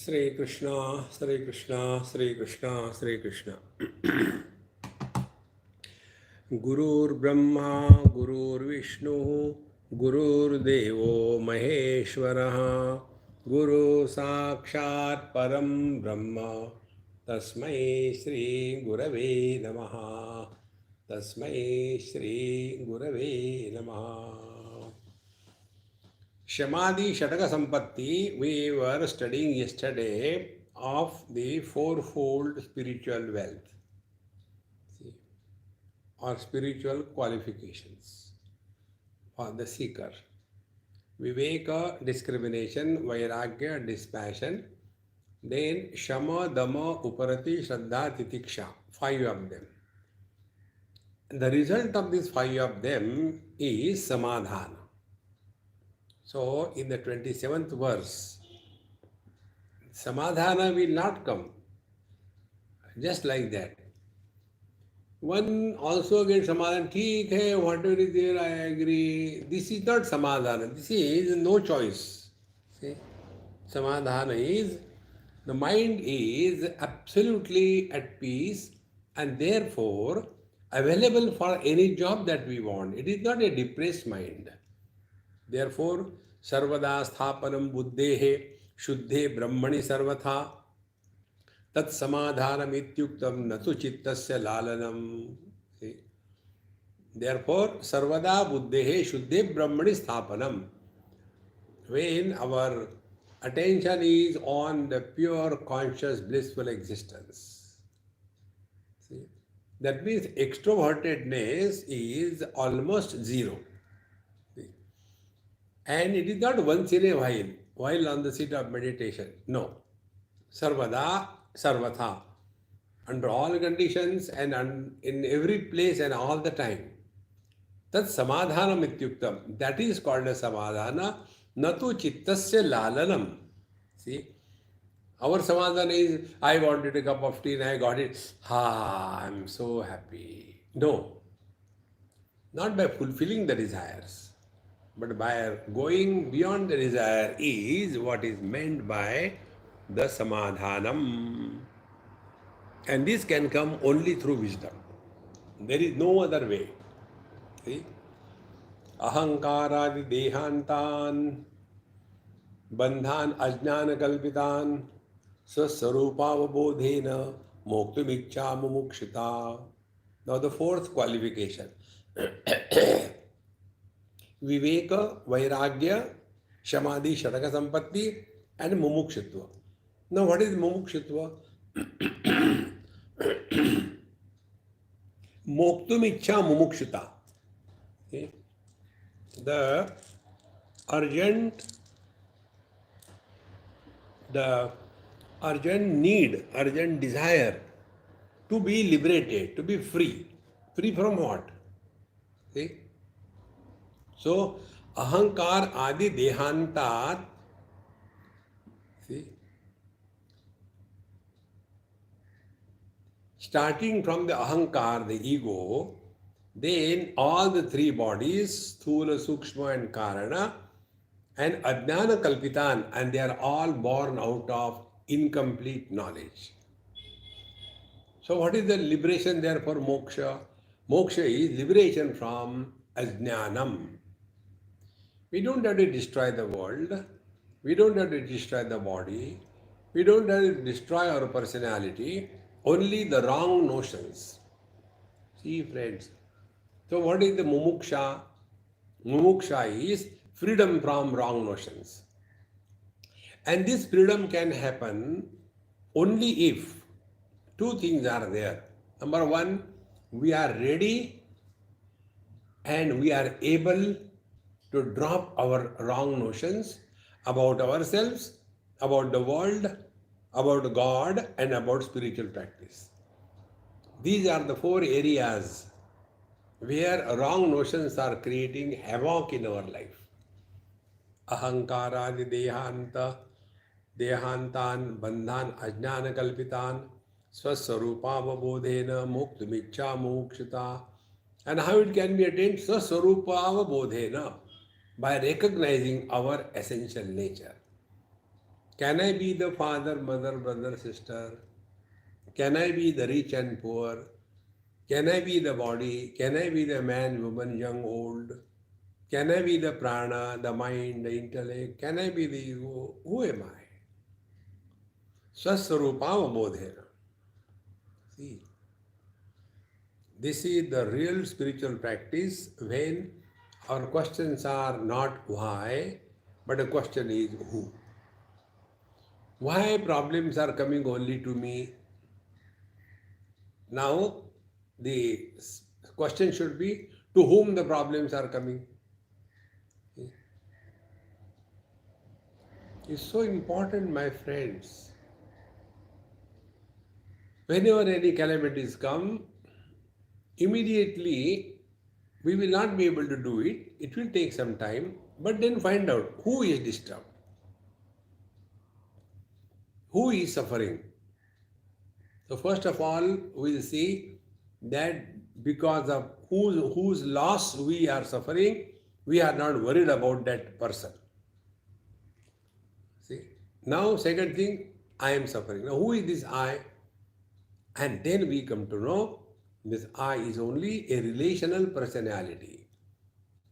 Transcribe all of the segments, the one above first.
Sri Krishna, Sri Krishna, Sri Krishna, Sri Krishna. Gurur Brahma, Gurur Vishnu, Gurur Devo Maheshwaraha, Guru Sakshat Param Brahma, Tasmai Sri Gurave Namaha, Tasmai Sri Gurave Namaha. Shamadhi Shataka Sampatti, we were studying yesterday of the fourfold spiritual wealth, see, or spiritual qualifications for the seeker. Viveka, discrimination, Vairagya, dispassion, then Shama, Dama, Uparati, Shraddha, Titiksha, five of them. The result of these five of them is Samadhana. So, in the 27th verse, Samadhana will not come just like that. One also gets Samadhana, ठीक है, whatever is there, I agree. This is not Samadhana, this is no choice. See? Samadhana is, the mind is absolutely at peace and therefore available for any job that we want. It is not a depressed mind. Therefore, sarvada sthapanam buddhehe shuddhe brahmani sarvatha tat samadhanam ityuktam natu chittasya lalanam. See? Therefore, sarvada buddhehe shuddhe brahmani sthapanam. When our attention is on the pure conscious blissful existence, see? That means extrovertedness is almost zero. And it is not once in a while on the seat of meditation. No. Sarvada, sarvatha. Under all conditions and in every place and all the time. Tat samadhanam ityuktam. That is called a samadhana. Natu chittasya lalanam. See? Our samadhana is, I wanted a cup of tea and I got it. I am so happy. No. Not by fulfilling the desires. But by going beyond the desire is what is meant by the samadhanam. And this can come only through wisdom. There is no other way. See? Ahankaradi dehantan, bandhan ajnana kalpitan, swasarupavabodhena, moktumicha mumukshita. Now the fourth qualification. Viveka, Vairagya, Shamadhi, Shataka Sampatti, and Mumukshitva. Now, what is Mumukshitva? Moktum Ichha Mumukshita. Okay. The urgent need, urgent desire to be liberated, to be free. Free from what? See? So, ahankar adi dehantat, see, starting from the ahankar, the ego, then all the three bodies, sthula, sukshma and karana, and ajnana kalpitan, and they are all born out of incomplete knowledge. So, what is the liberation there for moksha? Moksha is liberation from ajnanam. We don't have to destroy the world. We don't have to destroy the body. We don't have to destroy our personality. Only the wrong notions. See, friends. So, what is the mumuksha? Mumuksha is freedom from wrong notions. And this freedom can happen only if two things are there. Number one, we are ready and we are able to drop our wrong notions about ourselves, about the world, about God, and about spiritual practice. These are the four areas where wrong notions are creating havoc in our life. Ahankaradi dehanta, dehantan, bandhan, ajnana kalpitan, swasarupavabodhena, muktumicha mukshita. And how it can be attained? Swasarupavabodhena. By recognizing our essential nature. Can I be the father, mother, brother, sister? Can I be the rich and poor? Can I be the body? Can I be the man, woman, young, old? Can I be the prana, the mind, the intellect? Can I be the ego? Who am I? Swaswarupam bodhena. See, this is the real spiritual practice when our questions are not why, but the question is who. Why problems are coming only to me? Now, the question should be to whom the problems are coming. It's so important, my friends. Whenever any calamities come, immediately we will not be able to do it. It will take some time, but then find out who is disturbed, who is suffering. So first of all, we will see that because of whose loss we are suffering, we are not worried about that person. See, now second thing, I am suffering. Now who is this I? And then we come to know this I is only a relational personality.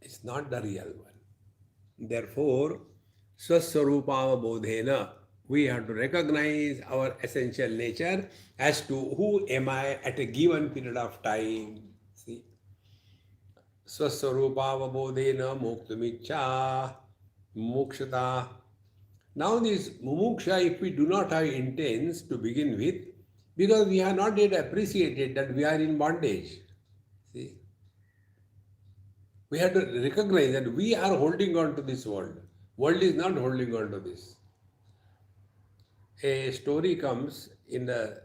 It's not the real one. Therefore, Swaswarupava Bodhena, we have to recognize our essential nature as to who am I at a given period of time. See, Swaswarupava Bodhena Moktumicha Mokshata. Now, this mumuksha, if we do not have intents to begin with, because we have not yet appreciated that we are in bondage. See, we have to recognize that we are holding on to this world. World is not holding on to this. A story comes in the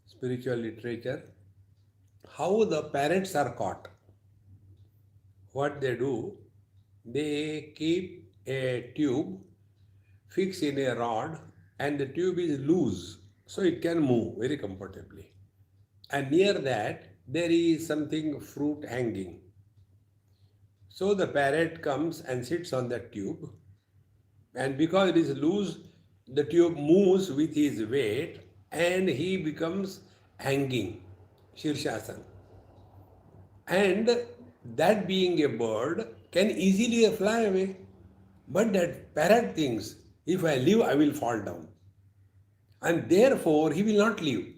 spiritual literature how the parrots are caught. What they do, they keep a tube fixed in a rod and the tube is loose so it can move very comfortably. And near that there is something fruit hanging. So the parrot comes and sits on that tube, and because it is loose, the tube moves with his weight and he becomes hanging, Shirshasana. And that being a bird can easily fly away. But that parrot thinks, if I leave, I will fall down. And therefore, he will not leave.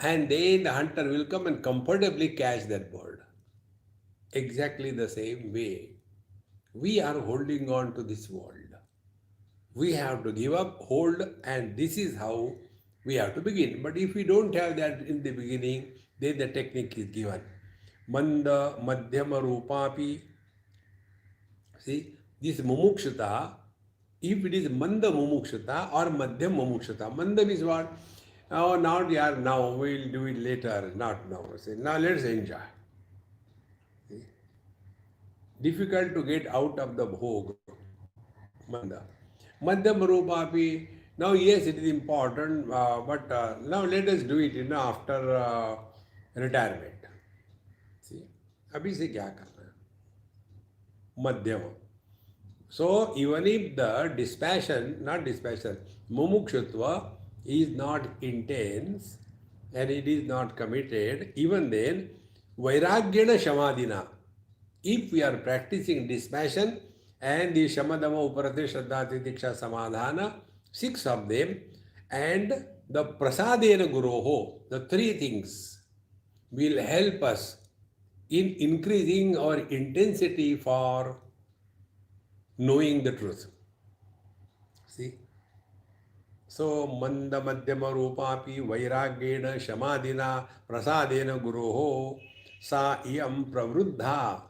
And then the hunter will come and comfortably catch that bird. Exactly the same way, we are holding on to this world. We have to give up, hold, and this is how we have to begin. But if we don't have that in the beginning, then the technique is given. Manda Madhyama Rupapi. See, this mumukshata, if it is Manda mumukshata or Madhyam mumukshata, Manda means what? Oh, not yet, now, we'll do it later, not now. See, now let's enjoy. See? Difficult to get out of the bhog, Manda. Madhyam Rupapi, now yes, it is important, but now let us do it, after retirement. See, अभी से क्या करना है? मध्यम. So even if the dispassion, mumukshutva is not intense and it is not committed, even then, vairagyena shamadina, if we are practicing dispassion and the shamadama uparati shraddha titiksha samadhana, 6 of them, and the prasadena guroho, the 3 things will help us in increasing our intensity for knowing the truth. See? So, Manda Madhyama Rupapi Vairagyena Shamadina Prasadena Guroho Sa Iyam Pravruddha.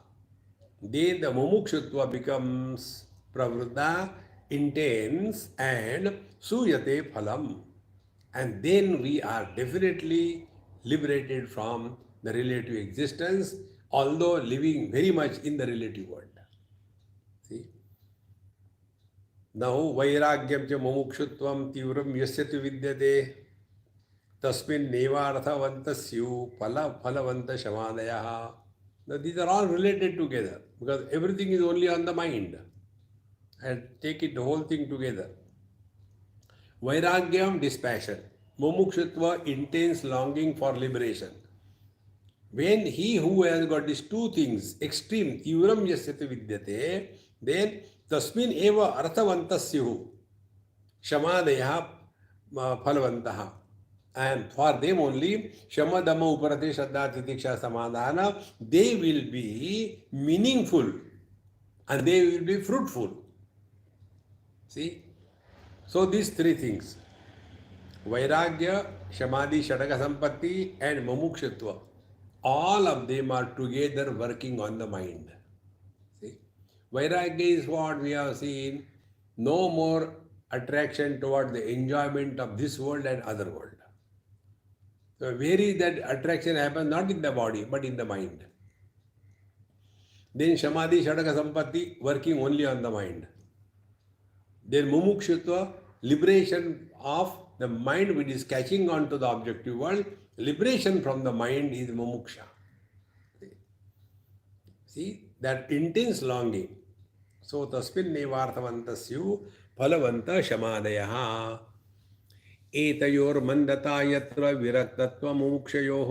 Then the mumukshutva becomes pravruddha, intense, and suyate phalam. And then we are definitely liberated from the relative existence, although living very much in the relative world. See? Now, vairagyam cha mumukshutvam tivram yasyatu vidyate tasmin nevarthavantasyu phalavanta shamadayaha. Now, these are all related together because everything is only on the mind. And take it the whole thing together. Vairagyam, dispassion. Mumukshutva, intense longing for liberation. When he who has got these two things, extreme, ivram yasyate vidyate, then tasmin eva arthavantasyuhu, shamadaya phalvantaha. And for them only, Shama Dhamma Uparati Shraddha Titiksha Samadhana, they will be meaningful and they will be fruitful. See? So these three things, Vairagya, Shamadhi, Shadaka Sampatti and Mumukshutva, all of them are together working on the mind. See? Vairagya is what we have seen, no more attraction toward the enjoyment of this world and other world. So where is that attraction happens? Not in the body, but in the mind. Then Shamadhi, Shadaka Sampatti, working only on the mind. Then Mumukshutva, liberation of the mind which is catching on to the objective world. Liberation from the mind is Mumuksha. See, that intense longing. So, tasmin nevarthavantasyu phalavanta Shamadayaha. एतयोर मंदता यत्र विरक्तत्व मुमुक्षयोः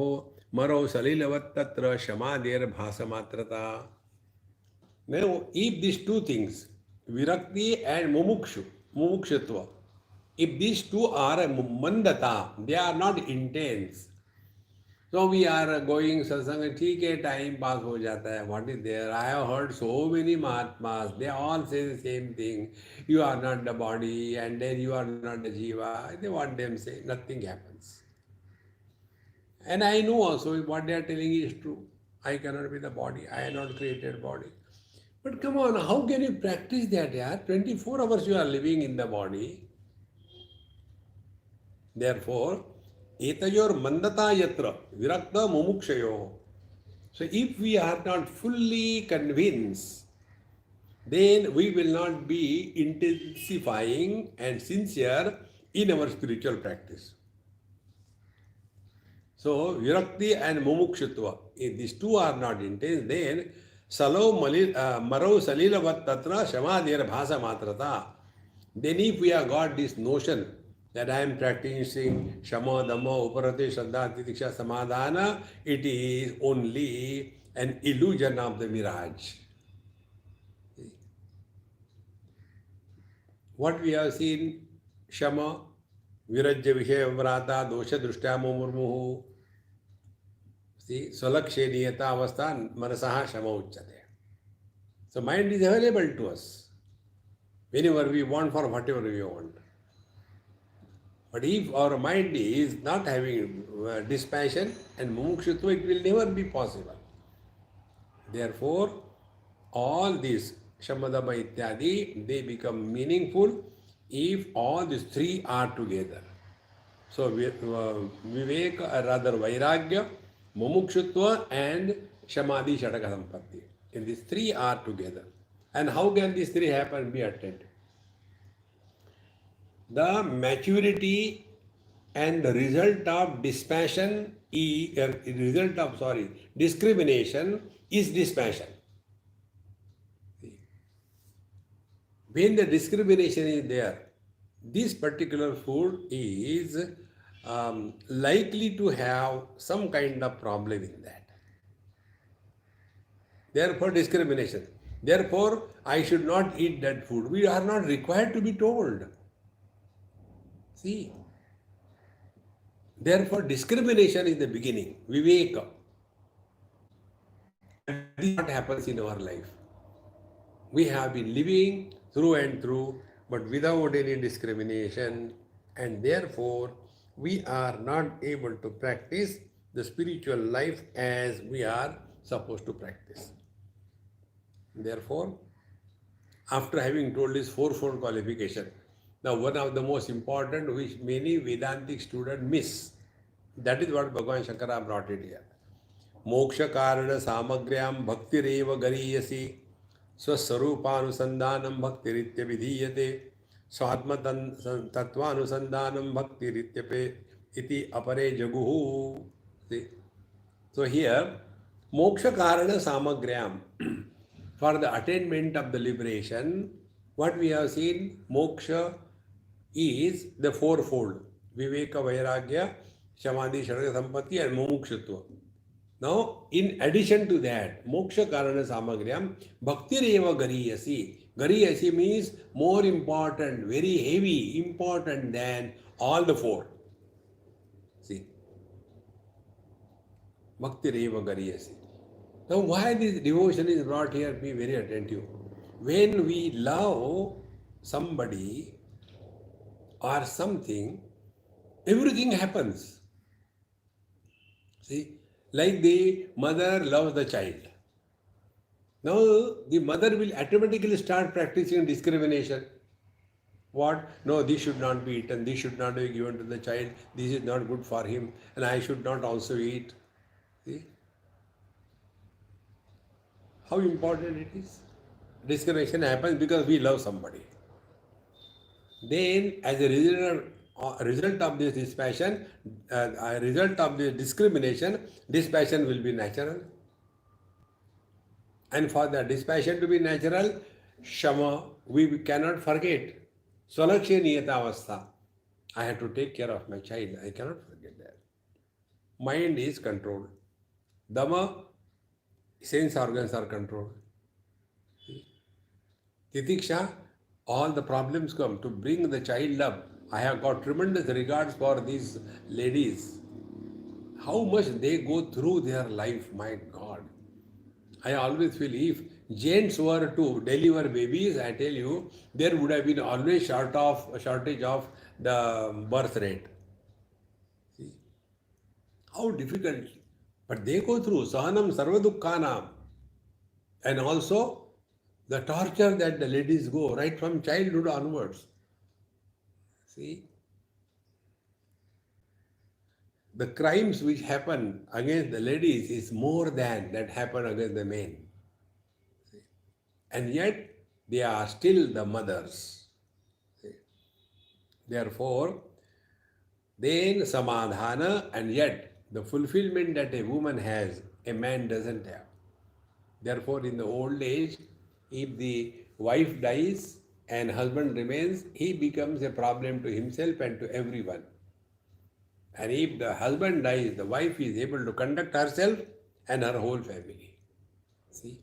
मरो सलिलवत् तत्र शमादेर भासमात्रता. Now, if these two things, virakti and mumukshutva, if these two are mandata, they are not intense. So we are going satsang, theek hai, time pass ho jata hai. What is there? I have heard so many Mahatmas, they all say the same thing. You are not the body and then you are not the jiva. They want them say, nothing happens. And I know also what they are telling is true. I cannot be the body. I am not created body. But come on, how can you practice that? Yeah? 24 hours you are living in the body. Therefore, etayor mandata yatra virakta mumukshayo. So if we are not fully convinced, then we will not be intensifying and sincere in our spiritual practice. So virakti and mumukshutva, if these two are not intense, then maro salilavat tatra shamadir bhasa matrata. Then if we have got this notion that I am practicing Shama, Dhamma, Uparati, Shraddha, Titiksha, Samadhana, it is only an illusion of the mirage. What we have seen, Shama, Virajya Vishaya Vrata, Dosha Drushtya Mumurmuhu, see, Swalakshe Niyata Avastha, Manasaha Shama Uchyate. So mind is available to us whenever we want, for whatever we want. But if our mind is not having dispassion and mumukshutva, it will never be possible. Therefore, all these Shamadama Ityadi, they become meaningful if all these three are together. So, Viveka, rather Vairagya, Mumukshutva and Shamadhi Shataka Sampatti. If these three are together. And how can these three happen, be attained? The maturity and the result of discrimination is dispassion. When the discrimination is there, this particular food is likely to have some kind of problem in that. Therefore, discrimination. Therefore, I should not eat that food. We are not required to be told. See, therefore discrimination is the beginning, viveka. And this is what happens in our life. We have been living through and through, but without any discrimination, and therefore we are not able to practice the spiritual life as we are supposed to practice. Therefore, after having told this fourfold qualification, now one of the most important which many Vedantic students miss, that is what Bhagavan Shankara brought it here. Moksha karana samagryam bhaktireva gariyasi swaswarupanusandanam bhaktiritya vidhiyate swatma tattvanusandanam bhaktirityape iti apare jaguhu. See? So here, moksha karana samagryam, for the attainment of the liberation, what we have seen, moksha is the fourfold: Viveka, Vairagya, Samadhi, Sharaga, Sampatti, and Mumukshutva. Now, in addition to that, Moksha Karana Samagriyam, Bhakti Reva Gariyasi. Gariyasi means more important, very heavy, important than all the four. See, Bhakti Reva Gariyasi. Now, why this devotion is brought here? Be very attentive. When we love somebody or something, everything happens. See, like the mother loves the child. Now, the mother will automatically start practicing discrimination. What? No, this should not be eaten, this should not be given to the child, this is not good for him, and I should not also eat. See? How important it is? Discrimination happens because we love somebody. Then, as a result of this dispassion, a result of this discrimination, dispassion will be natural. And for the dispassion to be natural, Shama, we cannot forget. Swalaksha Niyata Avastha. I have to take care of my child. I cannot forget that. Mind is controlled. Dhamma, sense organs are controlled. Titiksha, all the problems come to bring the child up. I have got tremendous regards for these ladies. How much they go through their life, my God. I always feel if gents were to deliver babies, I tell you, there would have been always shortage of the birth rate. See? How difficult. But they go through Sahanam Sarvadukkanam. And also the torture that the ladies go right from childhood onwards. See? The crimes which happen against the ladies is more than that happen against the men. See? And yet they are still the mothers. See? Therefore, then samadhana, and yet the fulfillment that a woman has, a man doesn't have. Therefore, in the old age, if the wife dies and husband remains, he becomes a problem to himself and to everyone. And if the husband dies, the wife is able to conduct herself and her whole family. See?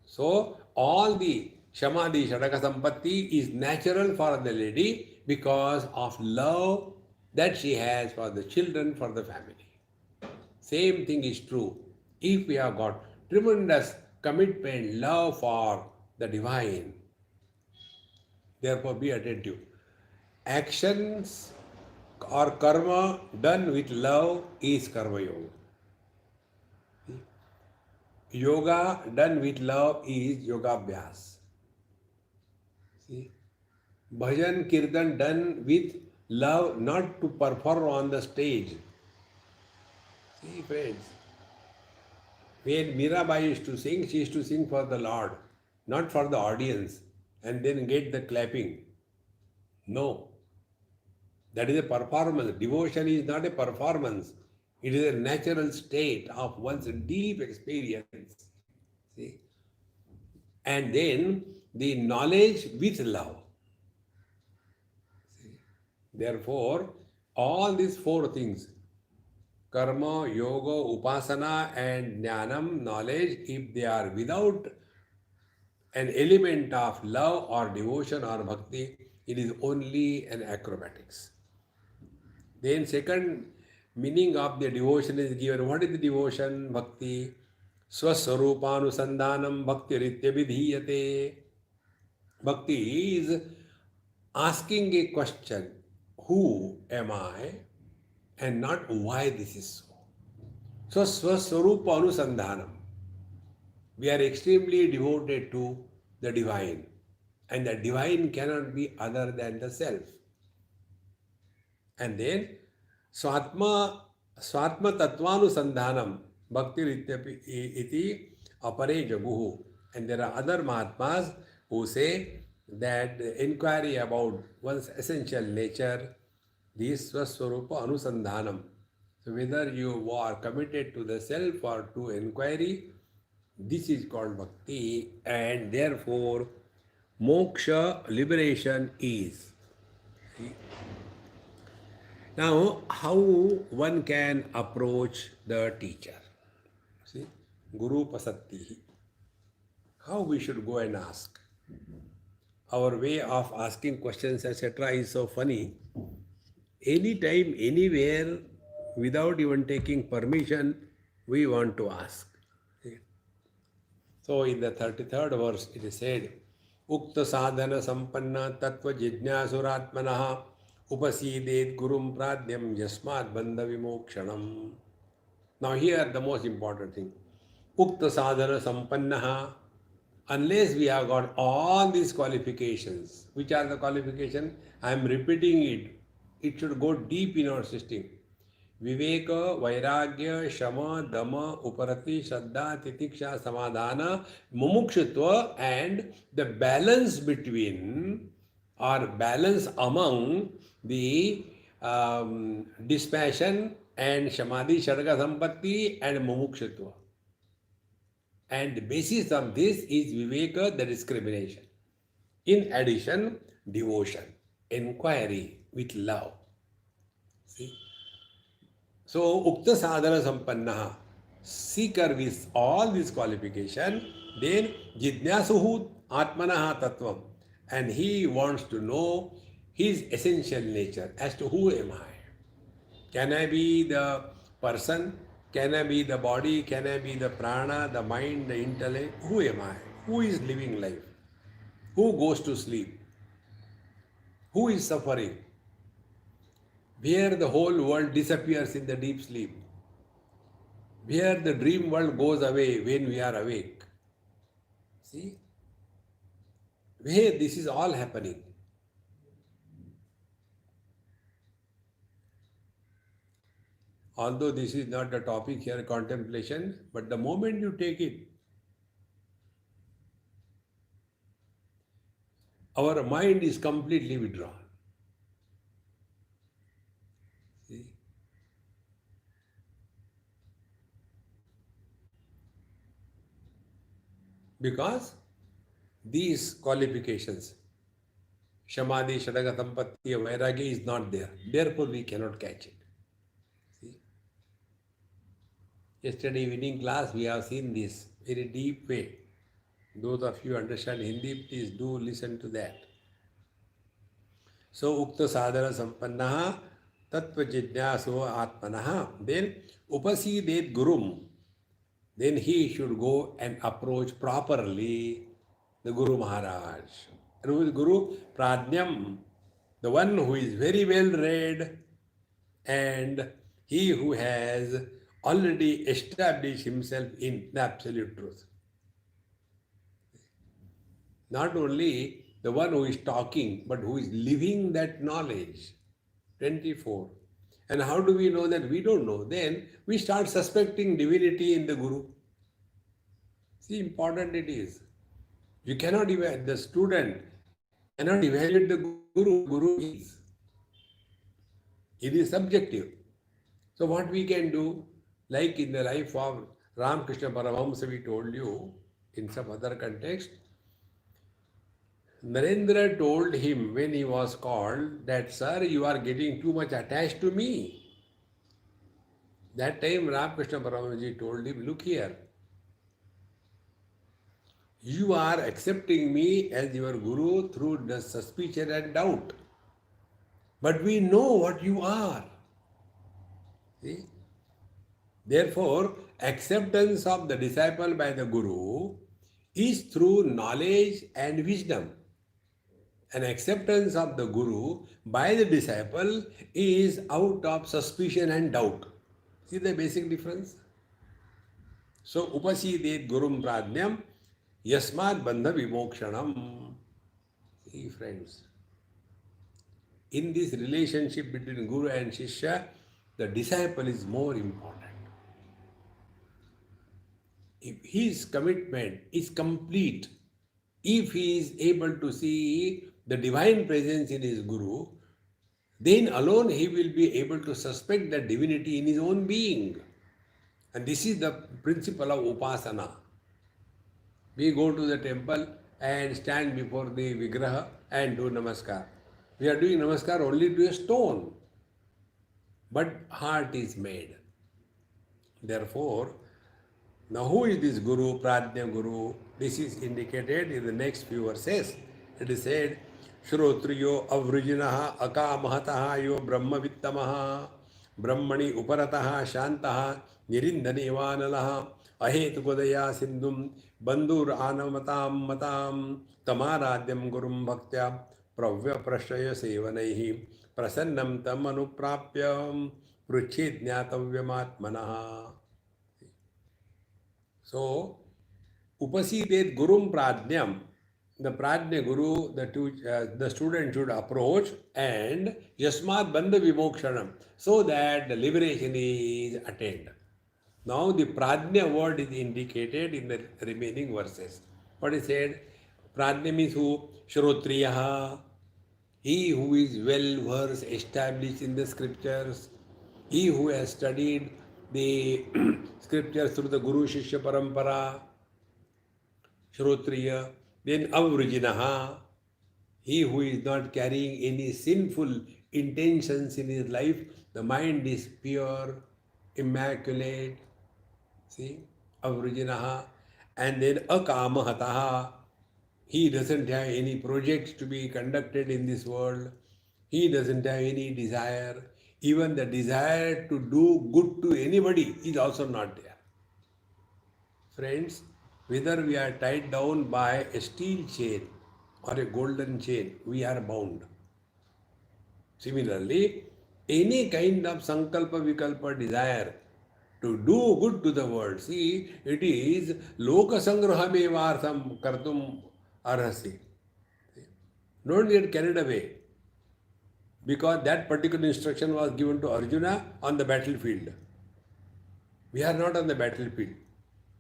So, all the Samadhi, Shadaka Sampatti is natural for the lady because of love that she has for the children, for the family. Same thing is true. If we have got tremendous commitment, love for the divine, therefore be attentive. Actions or karma done with love is karma yoga. Yoga done with love is yoga abhyas. See? Bhajan kirtan done with love, not to perform on the stage. See, friends, when Mirabai used to sing, she used to sing for the Lord, not for the audience, and then get the clapping. No. That is a performance. Devotion is not a performance. It is a natural state of one's deep experience. See? And then the knowledge with love. See? Therefore, all these four things, karma, yoga, upasana, and jnanam, knowledge, if they are without an element of love or devotion or bhakti, it is only an acrobatics. Then second meaning of the devotion is given. What is the devotion? Bhakti. Swaswarupanusandhanam bhakti ritya vidhiyate. Bhakti is asking a question. Who am I? And not why this is so. So swaswarupanusandhanam. We are extremely devoted to the divine. And the divine cannot be other than the self. And then Swatma Tatvanusandhanam Bhakti iti apare jaguhu. And there are other Mahatmas who say that inquiry about one's essential nature, this Swaswarupa Anusandhanam. So whether you are committed to the self or to inquiry, this is called Bhakti, and therefore moksha, liberation is. Now, how one can approach the teacher? See, Guru Pasattihi. How we should go and ask. Our way of asking questions, etc., is so funny. Anytime, anywhere, without even taking permission, we want to ask. So, in the 33rd verse, it is said, Ukta sadhana sampanna tattva jijnasuratmanaha upasidet gurum pradhyam yasmat bandha vimokshanam. Now, here the most important thing. Ukta sadhana sampannaha. Unless we have got all these qualifications, which are the qualifications? I am repeating it. It should go deep in our system. Viveka, Vairagya, Shama, Dama, Uparati, Shraddha, Titiksha, Samadhana, Mumukshutva, and the balance between or balance among the dispassion and Samadhi, Shadaka Sampatti and Mumukshutva. And the basis of this is Viveka, the discrimination. In addition, devotion, inquiry with love. See? So, Ukta Sadhana Sampannaha, seeker with all these qualifications, then Jidnyasuhu Atmanaha Tattvam, and he wants to know his essential nature as to who am I? Can I be the person? Can I be the body? Can I be the prana, the mind, the intellect? Who am I? Who is living life? Who goes to sleep? Who is suffering? Where the whole world disappears in the deep sleep? Where the dream world goes away when we are awake? See? Where this is all happening. Although this is not the topic here, contemplation, but the moment you take it, our mind is completely withdrawn. See? Because these qualifications, Samadhi, Shadaka, Sampatti, Vairagya is not there. Therefore, we cannot catch it. See? Yesterday evening class, we have seen this very deep way. Those of you who understand Hindi, please do listen to that. So, Ukta Sadhana Sampannaha Tattva Jidnyaso Atmanaha. Then, Upasidet Gurum. Then he should go and approach properly the Guru Maharaj. And who is Guru? Pradnyam, the one who is very well read and he who has already established himself in the absolute truth. Not only the one who is talking, but who is living that knowledge. 24. And how do we know that? We don't know. Then we start suspecting divinity in the Guru. See, important it is. You cannot evaluate, the student cannot evaluate the Guru. Guru is. It is subjective. So what we can do, like in the life of Ramakrishna Paramahamsa, we told you in some other context, Narendra told him when he was called that, sir, you are getting too much attached to me. That time Ramakrishna Paramahamsa told him, look here, you are accepting me as your Guru through the suspicion and doubt. But we know what you are. See? Therefore, acceptance of the disciple by the Guru is through knowledge and wisdom. And acceptance of the Guru by the disciple is out of suspicion and doubt. See the basic difference? So, Upasidet Gurum Pradnyam Yasmat Bandha Vimokshanam. See, friends, in this relationship between Guru and Shishya, the disciple is more important. If his commitment is complete, if he is able to see the divine presence in his Guru, then alone he will be able to suspect the divinity in his own being. And this is the principle of Upasana. We go to the temple and stand before the Vigraha and do Namaskar. We are doing namaskar only to a stone, but heart is made. Therefore, now who is this Guru, Pradnya Guru? This is indicated in the next few verses. It is said, Shrotriyo avrujinaha akamahataha yo brahmavittamaha brahmani uparataha shantaha nirindhanivanalah ahetukodaya sindhum bandhur anamatam matam tamaradhyam gurum bhaktya pravya prashaya sevanaihi prasannam tam anuprapyam pruchit jnatavyamaatmanaha. So, Upasidet Gurum Pradnyam, the Pradnya Guru, the student should approach, and Yasmat Bandha Vimokshanam, so that the liberation is attained. Now the Pradnya word is indicated in the remaining verses. What is said? Pradnya means who? Shrotriyaha, he who is well versed, established in the scriptures, he who has studied the scriptures through the Guru Shishya Parampara, Shrotriya. Then Avrujinaha, he who is not carrying any sinful intentions in his life, the mind is pure, immaculate. See, Avrujinaha. And then Akamahataha, he doesn't have any projects to be conducted in this world. He doesn't have any desire. Even the desire to do good to anybody is also not there. Friends, whether we are tied down by a steel chain or a golden chain, we are bound. Similarly, any kind of sankalpa vikalpa desire to do good to the world, see, it is loka sangrahamevartham kartum arhasi. Don't get carried away, because that particular instruction was given to Arjuna on the battlefield. We are not on the battlefield.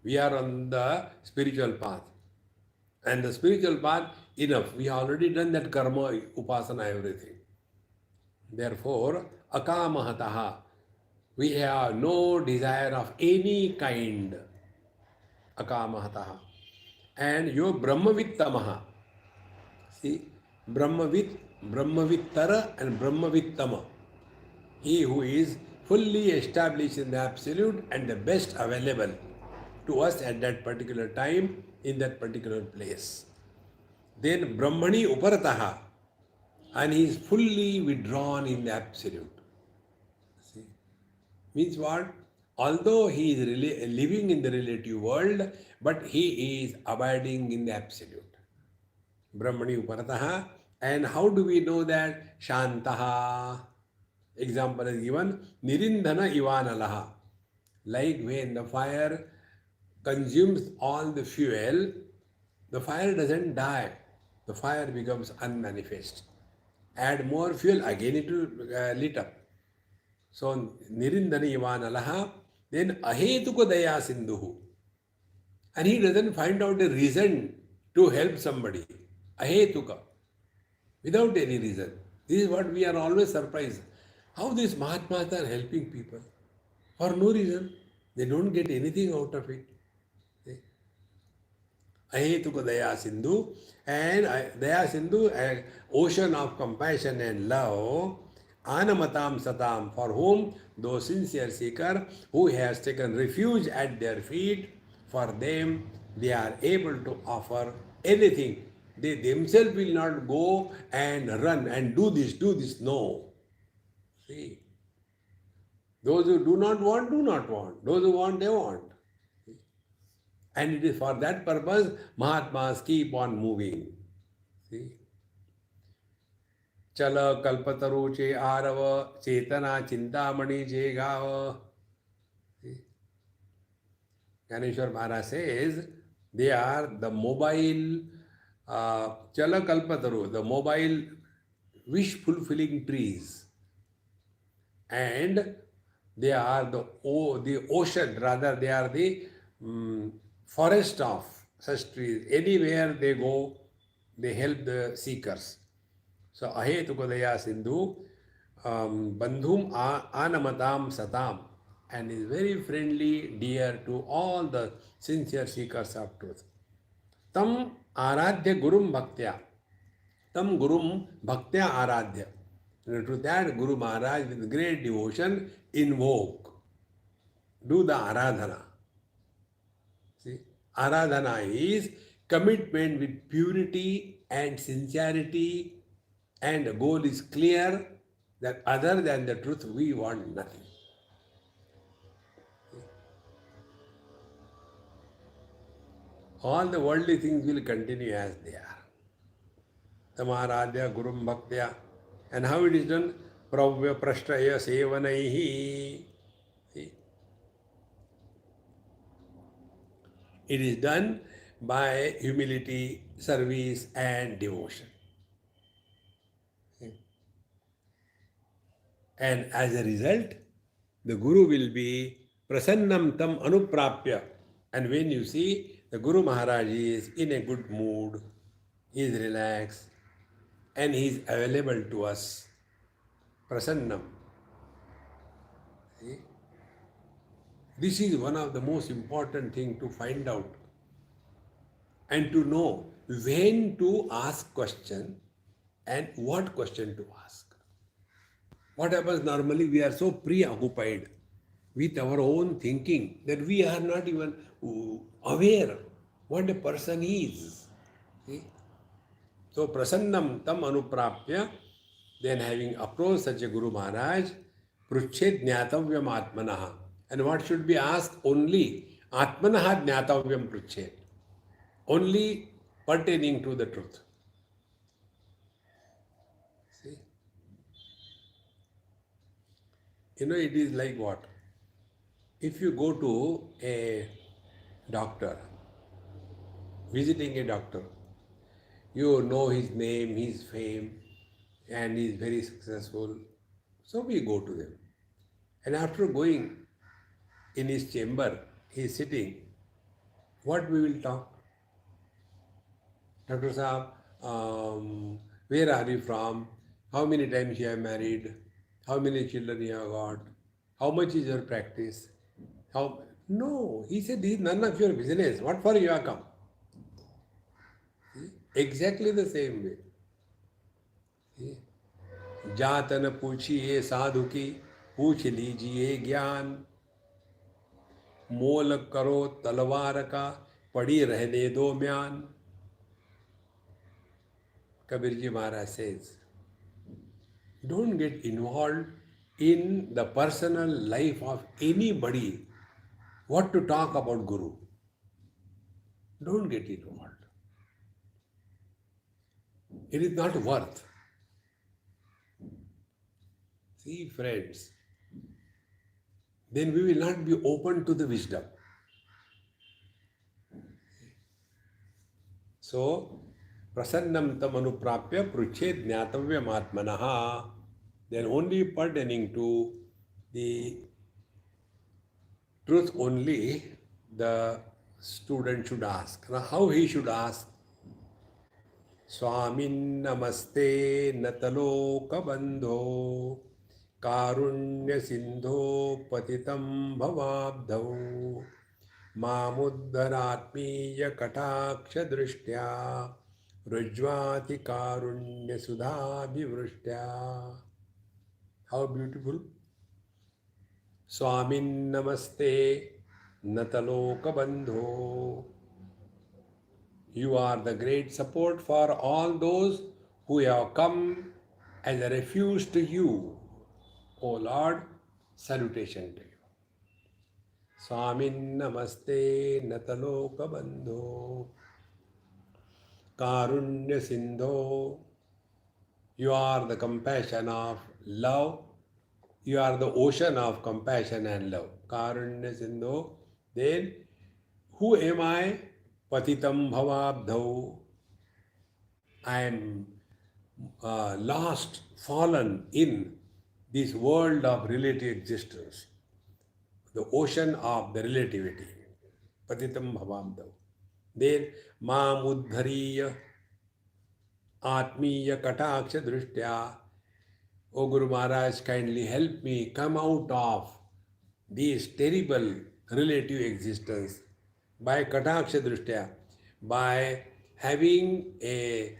We are on the spiritual path. And the spiritual path, enough. We have already done that karma, upasana, everything. Therefore, akamahataha, we have no desire of any kind. Akamahataha. And yo brahmavittamaha. See, Brahmavittara and Brahmavittama. He who is fully established in the absolute and the best available to us at that particular time, in that particular place. Then Brahmani Uparataha, and he is fully withdrawn in the absolute. See? Means what? Although he is living in the relative world, but he is abiding in the absolute. Brahmani Uparataha. And how do we know that? Shantaha. Example is given, Nirindhana Ivanalaha. Like when the fire consumes all the fuel, the fire doesn't die. The fire becomes unmanifest. Add more fuel, again it will lit up. So, Nirindhana Ivanalaha, then Ahetuka Daya Sindhuhu. And he doesn't find out a reason to help somebody. Ahetuka. Without any reason. This is what we are always surprised. How these Mahatmas are helping people for no reason. They don't get anything out of it. Ahetuka Daya Sindhu, and Daya Sindhu, an ocean of compassion and love, Anamatam Satam, for whom those sincere seeker who has taken refuge at their feet, for them they are able to offer anything. They themselves will not go and run and do this. No. See, those who do not want. Those who want, they want. And it is for that purpose Mahatmas keep on moving. See? Chala kalpataru che arava chetana chintamani je gava. Ganeshwar Maharaj says they are the mobile Chala kalpataru, the mobile wish fulfilling trees. And they are the ocean, rather they are the forest of such trees. Anywhere they go, they help the seekers. So, Ahetukodaya Sindhu, Bandhum Anamatam Satam, and is very friendly, dear to all the sincere seekers of truth. Tam Aradhya Gurum Bhaktya. tam gurum bhaktya aradhya. To that Guru Maharaj with great devotion invoke, do the aradhana. See, aradhana is commitment with purity and sincerity, and the goal is clear that other than the truth we want nothing. All the worldly things will continue as they are. Tamaradhya Gurum Bhaktya. And how it is done? Pravya Prashtaya Sevanaihi. See? It is done by humility, service, and devotion. And as a result, the Guru will be prasannam tam anuprapya. And when you see the Guru Maharaj is in a good mood, he is relaxed, and he is available to us. Prasannam. See? This is one of the most important things to find out and to know when to ask question and what question to ask. What happens normally, we are so preoccupied with our own thinking that we are not even aware what a person is. See? So prasannam tam anuprapya, then having approached such a Guru Maharaj, pruchet jnatavyam atmanaha. And what should be asked? Only atmanaha jnatavyam pruchet. Only pertaining to the truth. See? You know, it is like what? If you go to a doctor, visiting a doctor, you know his name, his fame, and he is very successful. So we go to them. And after going in his chamber, he is sitting, what we will talk? Dr. Saab, where are you from? How many times you have married? How many children you have got? How much is your practice? How? No, he said, this is none of your business. What for you have come? See? Exactly the same way. See? जातन पूछिए साधु की, पूछ लीजिए ज्ञान, मोल करो तलवार का, पड़ी रहने दो म्यान. Kabirji Maharaj says, don't get involved in the personal life of anybody. What to talk about Guru? Don't get involved. It is not worth. See, friends, then we will not be open to the wisdom. So, prasannam tam anuprapya pruchet jnatavyam atmanaha, then only pertaining to the truth only the student should ask. Now, how he should ask? Swamin namaste nataloka bandho karunya sindho patitam bhavabdho मामुद्धरात्मीय कटाक्ष दृष्ट्या रुज्वाति कारुण्य सुधाभिवृष्ट्या. How beautiful. Swamin namaste nataloka bandho. You are the great support for all those who have come as a refuge to you. O Lord, salutation to you. Swamin namaste nataloka bandho karunya sindho. You are the compassion of love. You are the ocean of compassion and love. Karunya sindho. Then, who am I? Patitam bhavabdho. I am lost, fallen in this world of relative existence. The ocean of the relativity. Patitam bhavabdho. Then, maam uddhariya atmiya kataksha drishtya. O Guru Maharaj, kindly help me come out of this terrible relative existence by kataksha drishtya, by having a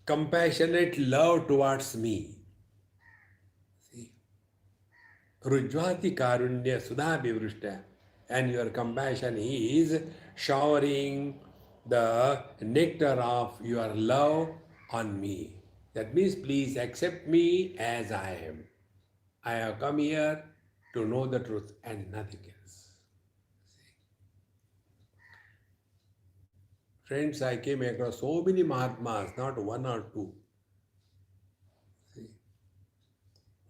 compassionate love towards me. See, Rujvati Karunya Sudha Vivrishta, and your compassion is showering the nectar of your love on me. That means, please accept me as I am. I have come here to know the truth and nothing else. Friends, I came across so many Mahatmas, not one or two. See,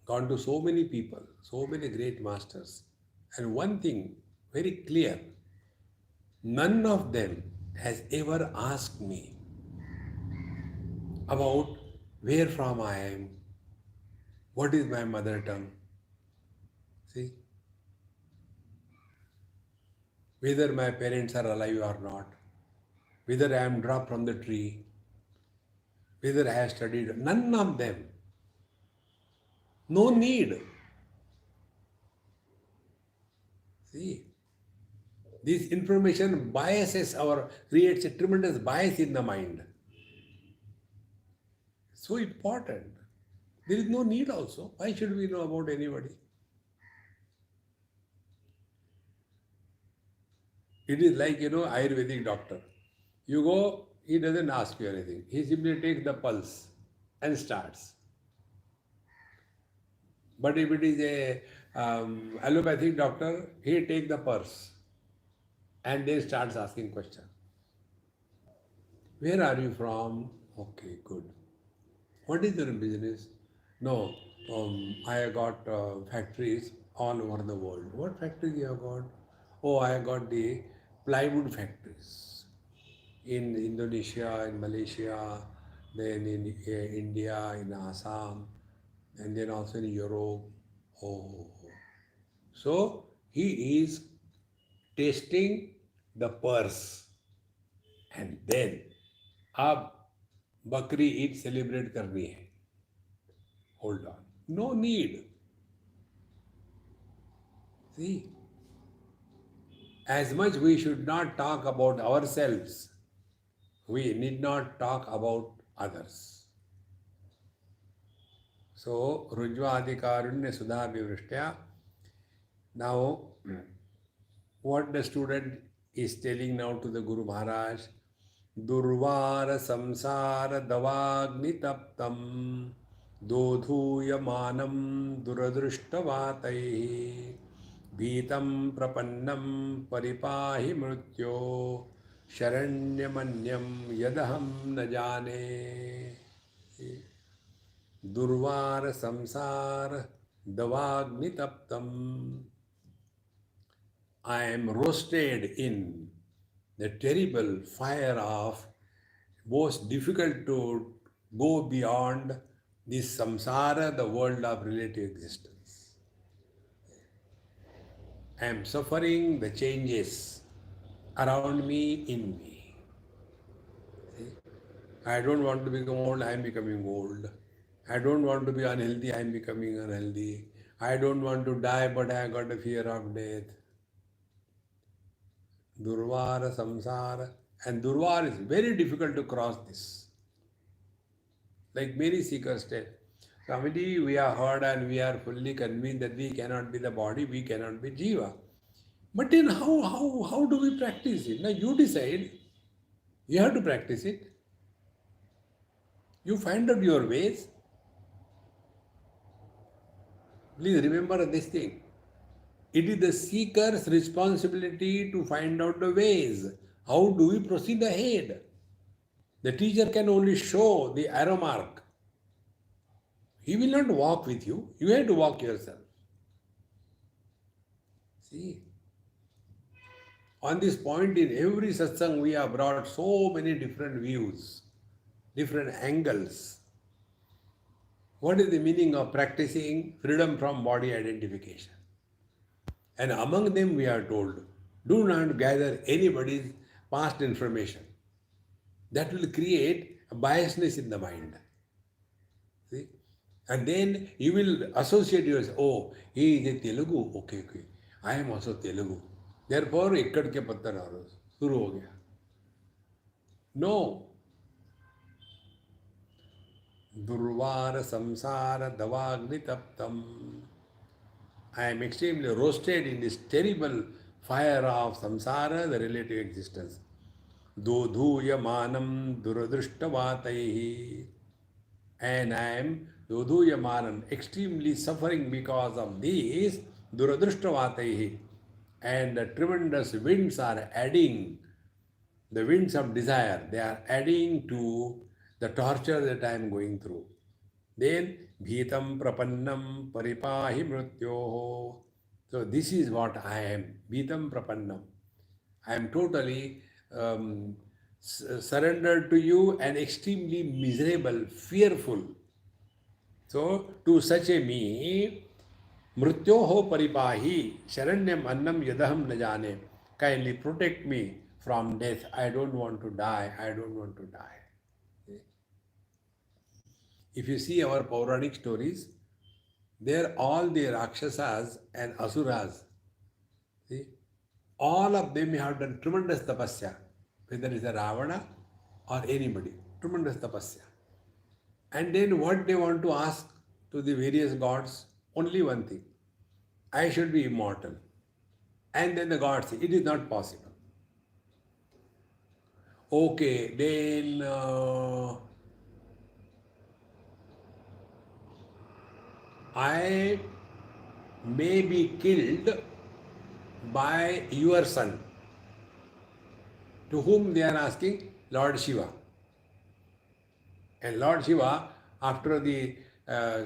gone to so many people, so many great masters. And one thing very clear, none of them has ever asked me about where from I am, what is my mother tongue, see, whether my parents are alive or not, whether I am dropped from the tree, whether I have studied, none of them. No need. See, this information biases our, creates a tremendous bias in the mind. So important. There is no need also. Why should we know about anybody? It is like, Ayurvedic doctor. You go, he doesn't ask you anything. He simply takes the pulse and starts. But if it is a allopathic doctor, he takes the pulse and then starts asking questions. Where are you from? Okay, good. What is your business? No, I got factories all over the world. What factories you have got? Oh, I got the plywood factories in Indonesia, in Malaysia, then in India, in Assam, and then also in Europe. Oh, so he is tasting the purse, and then अब बकरी Eid celebrate करनी है. Hold on. No need. See, as much we should not talk about ourselves, we need not talk about others. So, Rujva Adhikarunya Sudha Vivrishtya. Now, what the student is telling now to the Guru Maharaj, Durvara Samsara Davagni Taptam Dodhuyamanam Duradrushtavataihi Bhitam Prapannam Paripahi Mrutyo Sharanyamanyam Yadaham Najane. Durvara Samsara Davagni Taptam. I am roasted in the terrible fire of most difficult to go beyond this samsara, the world of relative existence. I am suffering the changes around me, in me. See? I don't want to become old, I am becoming old. I don't want to be unhealthy, I am becoming unhealthy. I don't want to die, but I have got a fear of death. Durvara, samsara. And Durvar is very difficult to cross this. Like many seekers tell, Swamiji, we are heard and we are fully convinced that we cannot be the body, we cannot be Jiva. But then how do we practice it? Now you decide. You have to practice it. You find out your ways. Please remember this thing. It is the seeker's responsibility to find out the ways. How do we proceed ahead? The teacher can only show the arrow mark. He will not walk with you. You have to walk yourself. See, on this point in every satsang we have brought so many different views, different angles. What is the meaning of practicing freedom from body identification? And among them we are told, do not gather anybody's past information. That will create a biasness in the mind. See? And then you will associate yourself, oh, he is a Telugu, okay. I am also Telugu. Therefore, ikkad ke pattar shuru ho gaya. No. Durvara samsara davagni taptam. I am extremely roasted in this terrible fire of samsara, the relative existence. Dodhuyamanam duradrushtavataihi. And I am dodhuyamanam, extremely suffering because of this duradrushtavataihi. And the tremendous winds are adding, the winds of desire, they are adding to the torture that I am going through. Then bhitam prapannam paripahi mrityoho. So this is what I am. Bhitam prapannam. I am totally surrendered to you and extremely miserable, fearful. So to such a me, mrityoho paripahi sharanyam annam yadaham najane. Kindly protect me from death. I don't want to die. I don't want to die. If you see our Puranic stories, they're all the Rakshasas and Asuras. See? All of them have done tremendous tapasya, whether it's a Ravana or anybody. Tremendous tapasya. And then what they want to ask to the various gods? Only one thing. I should be immortal. And then the gods say, it is not possible. Okay, then I may be killed by your son. To whom they are asking? Lord Shiva. And Lord Shiva, after the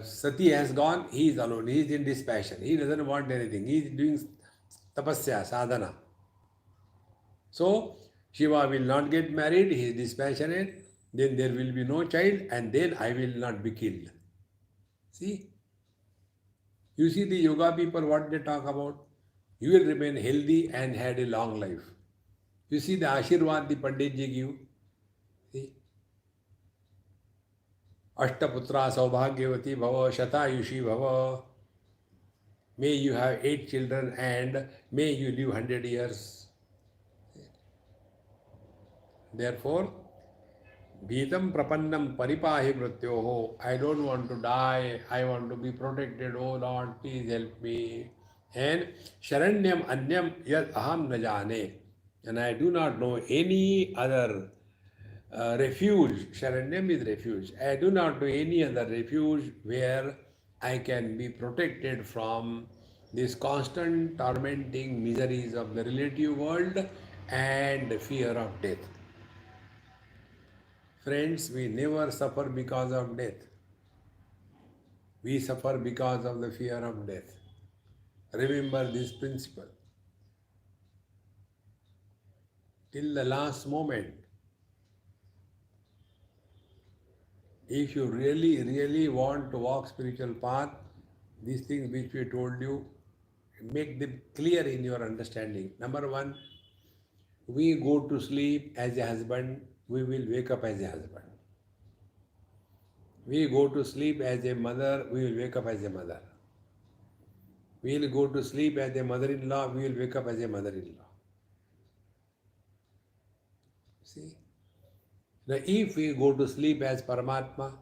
Sati has gone, he is alone. He is in dispassion. He doesn't want anything. He is doing tapasya, sadhana. So, Shiva will not get married. He is dispassionate. Then there will be no child, and then I will not be killed. See? You see the yoga people, what they talk about? You will remain healthy and had a long life. You see the Ashirwad the Pandit ji give? See? Ashtaputra Saubhagyavati Bhava Shatayushi Bhava. May you have 8 children and may you live 100 years. Therefore, Bhitam Prapannam Paripahi Mrityoho. I don't want to die. I want to be protected. Oh Lord, please help me. And Sharanyam Anyam Yad Aham Najane. And I do not know any other refuge. Sharanyam is refuge. I do not know any other refuge where I can be protected from these constant tormenting miseries of the relative world and fear of death. Friends, we never suffer because of death. We suffer because of the fear of death. Remember this principle. Till the last moment, if you really want to walk spiritual path, these things which we told you, make them clear in your understanding. Number one, we go to sleep as a husband, we will wake up as a husband. We go to sleep as a mother, we will wake up as a mother. We will go to sleep as a mother-in-law, we will wake up as a mother-in-law. See? Now, if we go to sleep as Paramatma,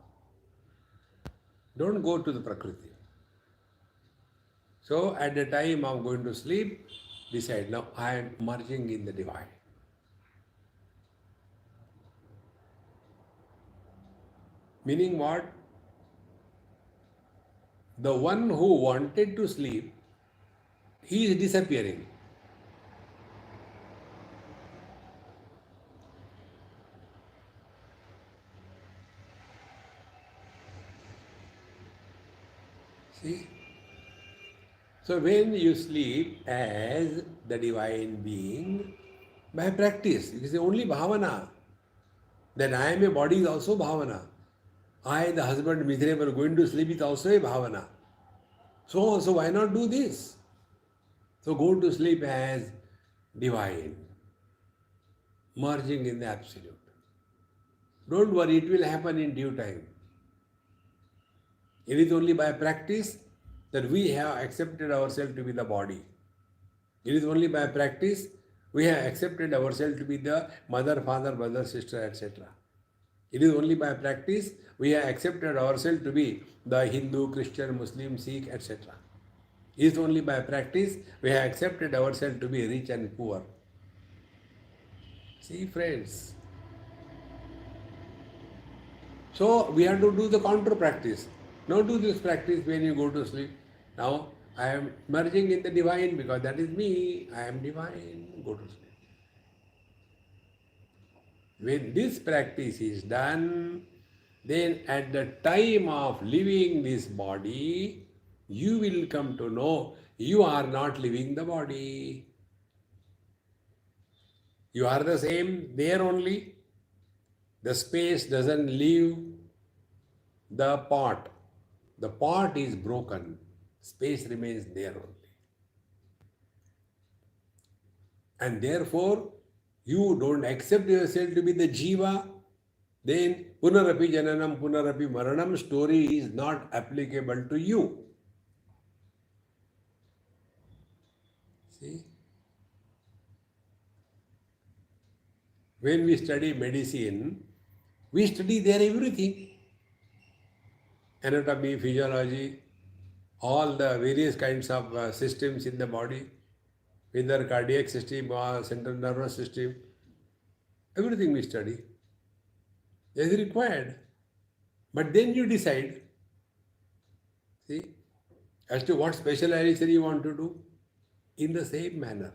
don't go to the Prakriti. So, at the time of going to sleep, decide, now I am merging in the divine. Meaning what? The one who wanted to sleep, he is disappearing. See? So when you sleep as the divine being, by practice, it is only bhavana. That I am a body is also bhavana. I, the husband, miserable, going to sleep is also a bhavana. So why not do this? So go to sleep as divine, merging in the absolute. Don't worry, it will happen in due time. It is only by practice that we have accepted ourselves to be the body. It is only by practice we have accepted ourselves to be the mother, father, brother, sister, etc. It is only by practice we have accepted ourselves to be the Hindu, Christian, Muslim, Sikh, etc. It is only by practice we have accepted ourselves to be rich and poor. See, friends. So we have to do the counter practice. Now do this practice when you go to sleep. Now I am merging in the divine because that is me. I am divine. Go to sleep. When this practice is done, then at the time of leaving this body, you will come to know you are not leaving the body. You are the same there only. The space doesn't leave the pot. The pot is broken. Space remains there only. And therefore, you don't accept yourself to be the jiva, then punarapi jananam, punarapi maranam story is not applicable to you. See? When we study medicine, we study there everything. Anatomy, physiology, all the various kinds of systems in the body, whether cardiac system or central nervous system, everything we study. Is required. But then you decide, see, as to what specialization you want to do in the same manner.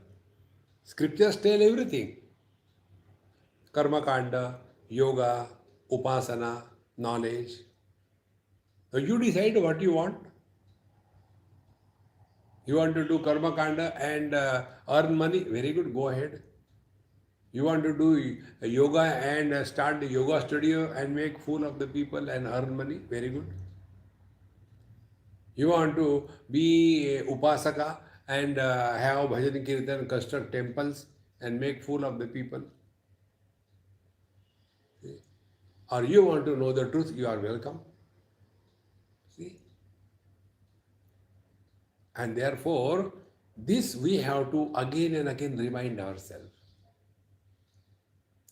Scriptures tell everything. Karma kanda, yoga, upasana, knowledge. So you decide what you want. You want to do karma kanda and earn money? Very good, go ahead. You want to do yoga and start the yoga studio and make fool of the people and earn money? Very good. You want to be a upasaka and have bhajan kirtan, construct temples and make fool of the people? See? Or you want to know the truth? You are welcome. See? And therefore, this we have to again and again remind ourselves.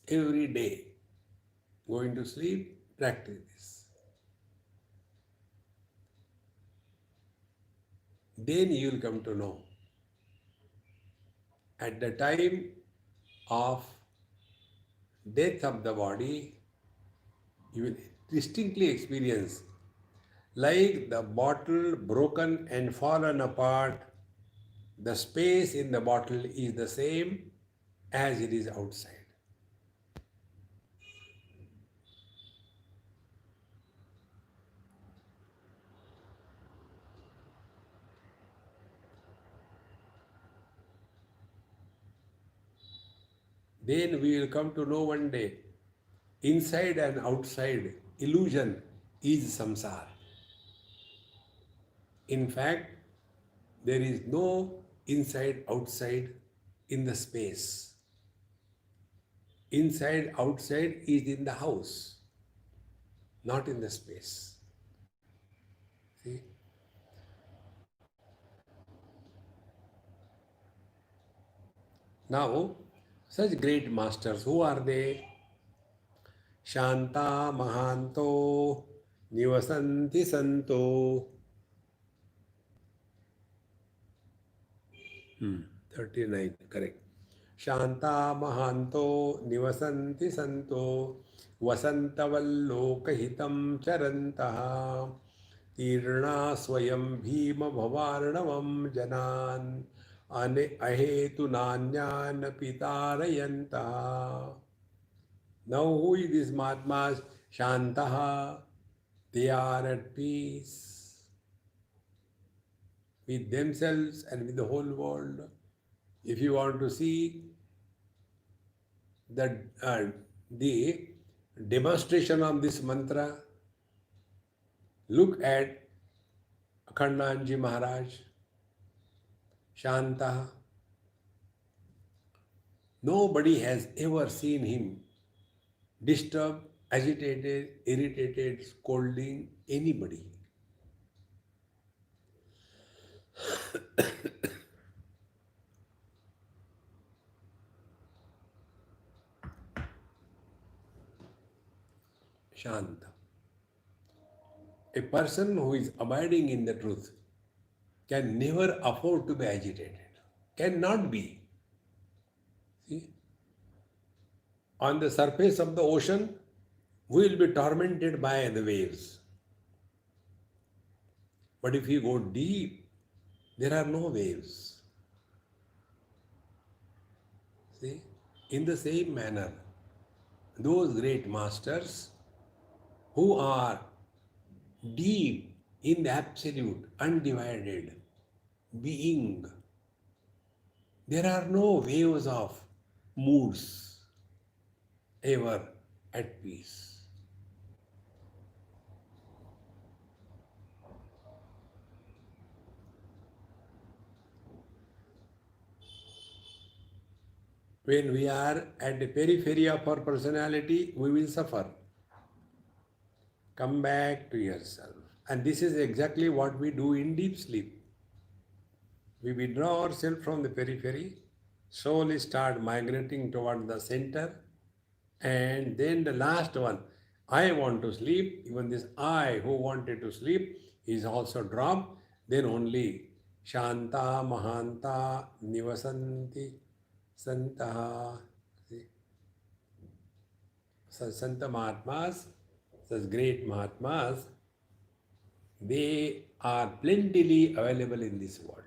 Every day, going to sleep, practice this. Then you will come to know. At the time of death of the body, you will distinctly experience like the bottle broken and fallen apart, the space in the bottle is the same as it is outside. Then we will come to know one day, inside and outside illusion is samsara. In fact, there is no inside outside in the space. Inside outside is in the house, not in the space. See? Now, such great masters, who are they? Shanta Mahanto Nivasanti Santo. 39, correct. Shanta Mahanto Nivasanti Santo Vasantavallokahitam Charantaha Tirna Swayam Bhima Bhavarnavam Janan Ahetu Nanyana Pitarayanta. Now who is this Mahatmas? Shantaha. They are at peace with themselves and with the whole world. If you want to see the demonstration of this mantra, look at Akhandanji Maharaj, Shanta. Nobody has ever seen him disturbed, agitated, irritated, scolding anybody. Shanta. A person who is abiding in the truth can never afford to be agitated. Cannot be. See? On the surface of the ocean, we will be tormented by the waves. But if you go deep, there are no waves. See? In the same manner, those great masters who are deep in the absolute, undivided being, there are no waves of moods ever at peace. When we are at the periphery of our personality, we will suffer. Come back to yourself. And this is exactly what we do in deep sleep. We withdraw ourselves from the periphery, slowly start migrating toward the center, and then the last one, I want to sleep, even this I who wanted to sleep is also dropped, then only Shanta Mahanta Nivasanti Santaha. Such Santa Mahatmas, such great Mahatmas, they are plentifully available in this world.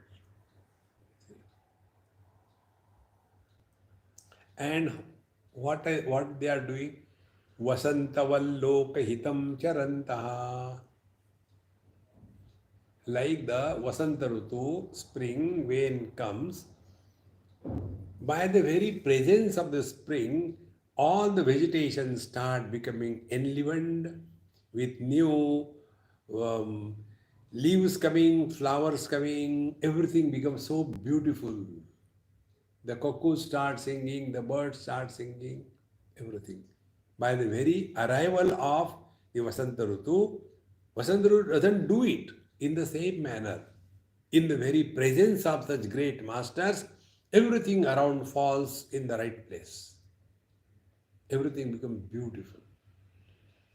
And what they are doing? Vasantavallokahitam charantaha. Like the Vasanta Rutu, spring, when comes, by the very presence of the spring, all the vegetation start becoming enlivened with new leaves coming, flowers coming, everything becomes so beautiful. The cuckoos start singing, the birds start singing, everything. By the very arrival of the Vasanta Rutu doesn't do it in the same manner. In the very presence of such great masters, everything around falls in the right place. Everything becomes beautiful.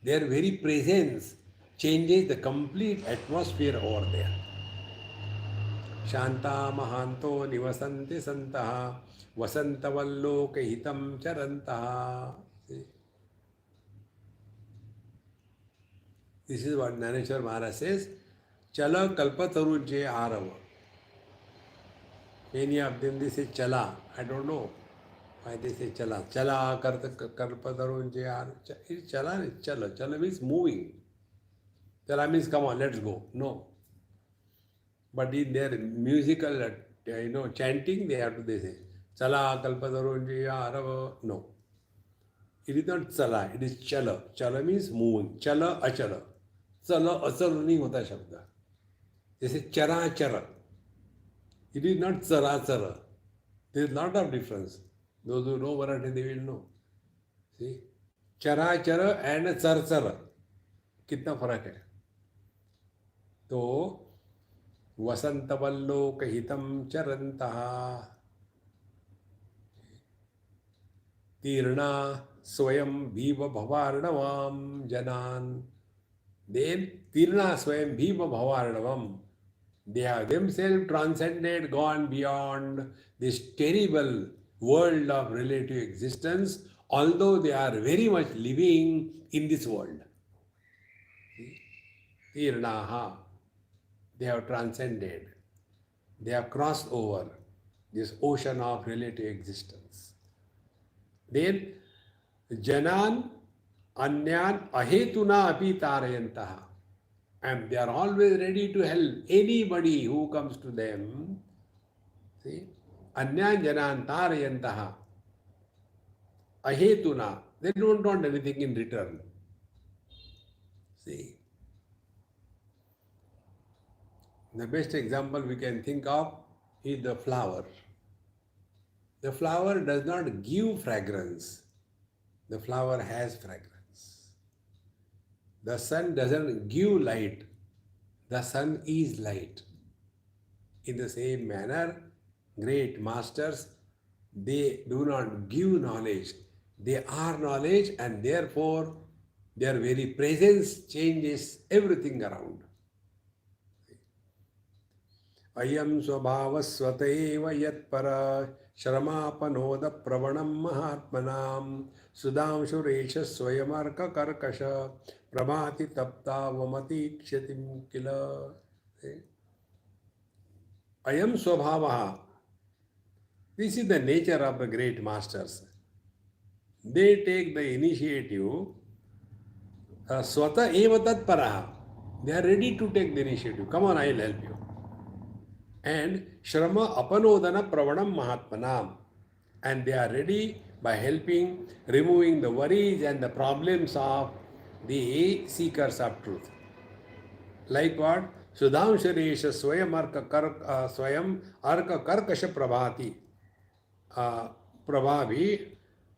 Their very presence changes the complete atmosphere over there. Shanta Mahanto Nivasanti Santaha Vasantavalokahitam Charantaha. This is what Naneshwar Maharaj says. Chala Kalpatarunje Arava. Many of them they say Chala. I don't know why they say Chala. Chala Kalpatarunje Arava. It's Chala, it's Chala. Chala means moving. Chala means come on, let's go. No. But in their musical, chanting, they say, Chala kalpatarunji arava. No. It is not chala, it is chala. Chala means moving. Chala achala. Chala achal nahi hota shabda. They say chara chara. It is not chara chara. There is a lot of difference. Those who know Marathi, they will know. See? Chara chara and char chara. कितना फर्क है? तो वसंतवल्लोकहितं चरन्तः तीर्णा स्वयं भीव भवार्णवां जनान्. Then तीर्णा स्वयं भीव भवार्णवम्. They have themselves transcended, gone beyond this terrible world of relative existence, although they are very much living in this world. Tirnaha. They have transcended. They have crossed over this ocean of relative existence. Then, Janan Anyan Ahetuna Api Tarayantaha. And they are always ready to help anybody who comes to them. See? Anyan Janan Tarayantaha. Ahetuna. They don't want anything in return. See? The best example we can think of is the flower. The flower does not give fragrance. The flower has fragrance. The sun doesn't give light. The sun is light. In the same manner, great masters, they do not give knowledge. They are knowledge, and therefore Their very presence changes everything around. Ayam swabhavasvata eva yatpara shramapanod pravanam mahatmanam sudam suresha swayamarka karkasha pramati tapta vamati kshatim kila. Ayam swabhavaha. This is the nature of the great masters. They take the initiative. Swata eva tatparaha. They are ready to take the initiative. Come on, I will help you. And Shrama Apanodana Pravanam Mahatmanam. And they are ready by helping, removing the worries and the problems of the seekers of truth. Like what? Sudham Sharesha Swayam Arka Karkasha Prabhati Prabhavi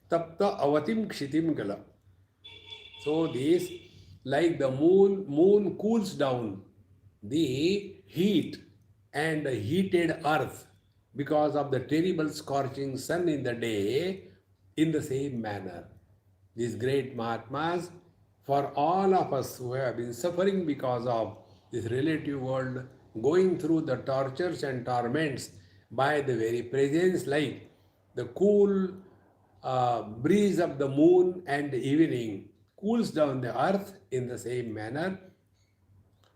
Tapta Avatim Kshitim Gala. So this, like the moon cools down the heat and the heated earth because of the terrible scorching sun in the day, in the same manner. These great Mahatmas, for all of us who have been suffering because of this relative world, going through the tortures and torments by the very presence, like the cool breeze of the moon and the evening cools down the earth, in the same manner,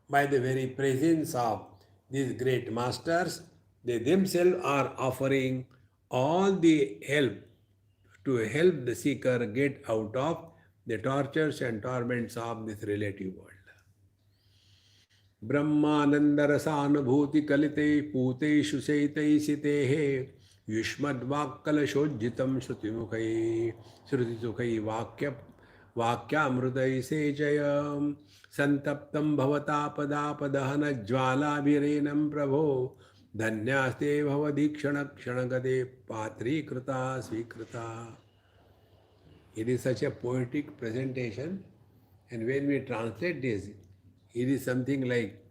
by the very presence of these great masters, they themselves are offering all the help to help the seeker get out of the tortures and torments of this relative world. ब्रह्मानंदरसानुभूति कलिते पूतेषु शैतैसितेः युष्मद्वाक्कलशोज्जितं श्रुतिमुखै श्रुतिसुखै वाक्यामृतैसेचय संतप्तं भवतापदापदहनज्वालाभिरेनं प्रभो धन्यास्ते भवदीक्षणक्षणगते पात्रीकृता स्वीकृता. It is such a poetic presentation, and when we translate this, it is something like,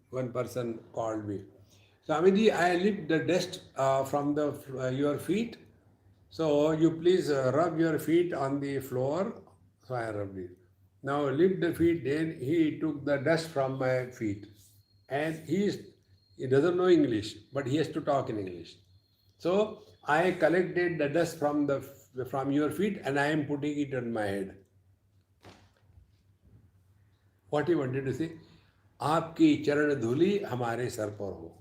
one person called me, Swamiji, I lift the dust from your feet, so you please rub your feet on the floor. So I rubbed it. Now lift the feet. Then he took the dust from my feet, and he doesn't know English, but he has to talk in English. So I collected the dust from your feet, and I am putting it on my head. What he wanted to say? आपकी चरण धूलि हमारे sir पर हो.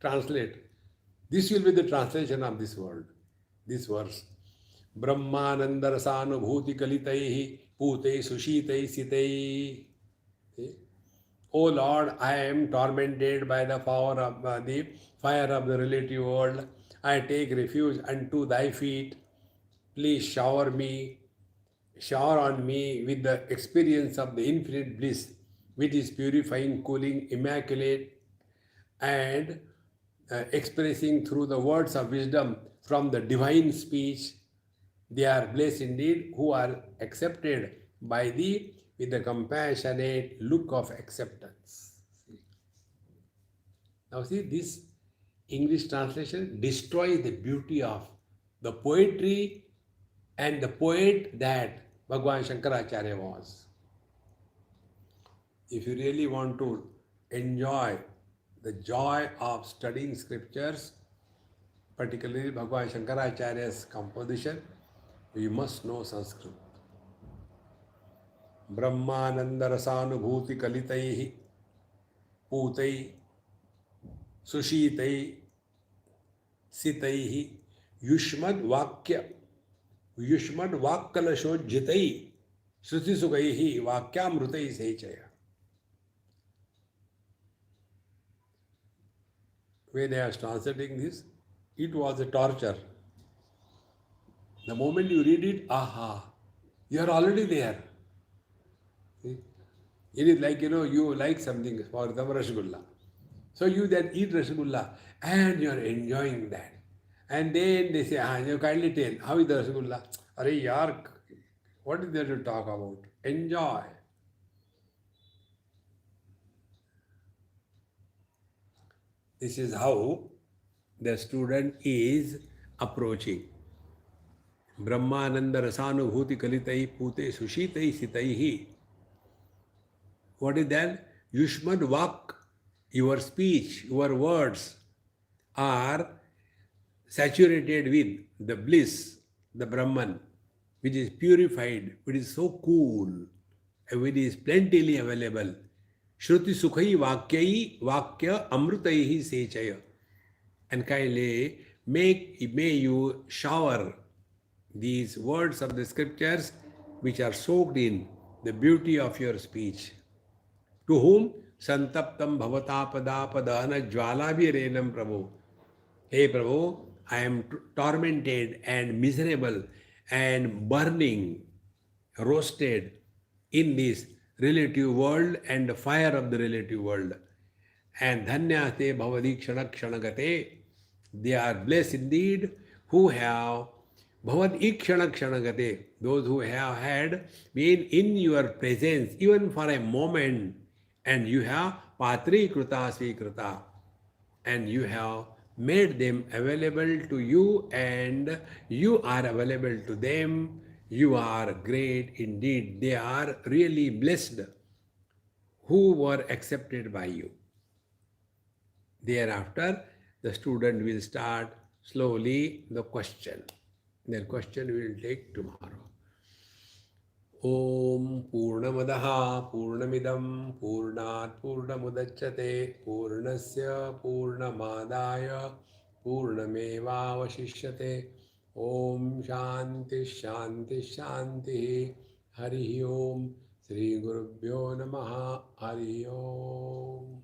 Translate. This will be the translation of this word, this verse. Brahmananda rasanubhuti kalitaihi putei sushitei sitei. O Lord, I am tormented by the fire of the relative world. I take refuge unto thy feet. Please shower on me with the experience of the infinite bliss, which is purifying, cooling, immaculate, and expressing through the words of wisdom from the divine speech. They are blessed indeed who are accepted by thee with the compassionate look of acceptance. Now see, this English translation destroys the beauty of the poetry and the poet that Bhagwan Shankaracharya was. If you really want to enjoy the joy of studying scriptures, particularly Bhagwan Shankaracharya's composition, you must know Sanskrit. Brahmananda rasanubhuti kalitaihi putai sushitai sitaihi yushmad vakkalashojitai shrutisugaihi vakyamrutai sechaya. When I was translating this, it was a torture. The moment you read it, aha, you are already there. See? It is like, you like something, for example, Rasgulla. So you then eat Rasgulla and you are enjoying that. And then they say, you kindly tell, how is the Rasgulla? Arey yaar, what is there to talk about? Enjoy. This is how the student is approaching. Brahmanand रसानुभूति कलितै पूते सुशीतै सितैः. What is that? Yushmad Vak, your speech, your words are saturated with the bliss, the Brahman, which is purified, which is so cool, and which is plentifully available. Shruti Sukhai Vakyai Vakya Amrutaihi Sechaya. And kindly may you shower these words of the scriptures which are soaked in the beauty of your speech. To whom? Santaptam bhavatapadapadaana jwalavirenam Prabhu. Hey Prabhu, I am tormented and miserable and burning, roasted in this relative world and the fire of the relative world. And dhanyate bhavadikshana kshanagate. They are blessed indeed who have bhavad ikshana kshanagate. Those who have had been in your presence even for a moment, and you have patri kruta svikruta, and you have made them available to you, and you are available to them. You are great indeed. They are really blessed who were accepted by you. Thereafter, the student will start slowly the question. Their question we will take tomorrow. Om Purnamadaha Purnamidam Purnat Purnamudachyate Purnasya Purnamadaya Purnamevavashishyate. Om Shanti Shanti Shanti. Hari Om. Sri Gurubhyo Namaha. Hari Om.